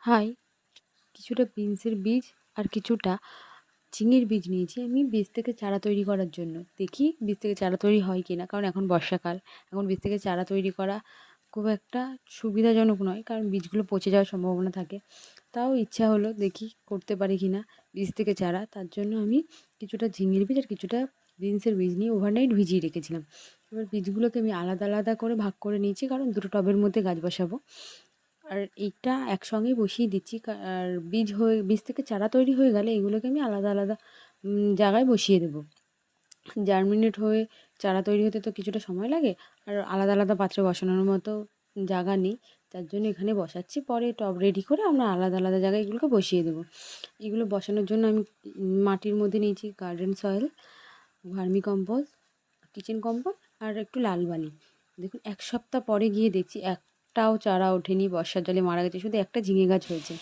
High, কিছুটা বিনসের বীজ আর কিছুটা ঝিঙের বীজ নিয়েছি আমি বীজ থেকে চারা তৈরি করার জন্য। দেখি বীজ থেকে চারা তৈরি হয় কি না, কারণ এখন বর্ষাকাল। এখন বীজ থেকে চারা তৈরি করা খুব একটা সুবিধাজনক নয়, কারণ বীজগুলো পচে যাওয়ার সম্ভাবনা থাকে। তাও ইচ্ছা হলো দেখি করতে পারি কি না বীজ থেকে চারা। তার জন্য আমি কিছুটা ঝিঙের বীজ আর কিছুটা বিনসের বীজ নিয়ে ওভারনাইট ভিজিয়ে রেখেছিলাম। এবার বীজগুলোকে আমি আলাদা আলাদা করে ভাগ করে নিয়েছি, কারণ দুটো টবের মধ্যে গাছ বসাবো। আর এইটা একসঙ্গেই বসিয়ে দিচ্ছি আর বীজ থেকে চারা তৈরি হয়ে গেলে এগুলোকে আমি আলাদা আলাদা জায়গায় বসিয়ে দেবো। জার্মিনেট হয়ে চারা তৈরি হতে তো কিছুটা সময় লাগে, আর আলাদা আলাদা পাত্রে বসানোর মতো জায়গা নেই। তার জন্য এখানে বসাচ্ছি, পরে টব রেডি করে আমরা আলাদা আলাদা জায়গায় এগুলোকে বসিয়ে দেবো। এগুলো বসানোর জন্য আমি মাটির মধ্যে নিয়েছি garden soil, vermicompost, kitchen compost আর একটু লাল বালি। দেখুন 1 সপ্তাহ পরে গিয়ে দেখছি একটাও চারা ওঠেনি, বর্ষার জলে মারা গেছে, শুধু একটা ঝিঙে গাছ হয়েছে।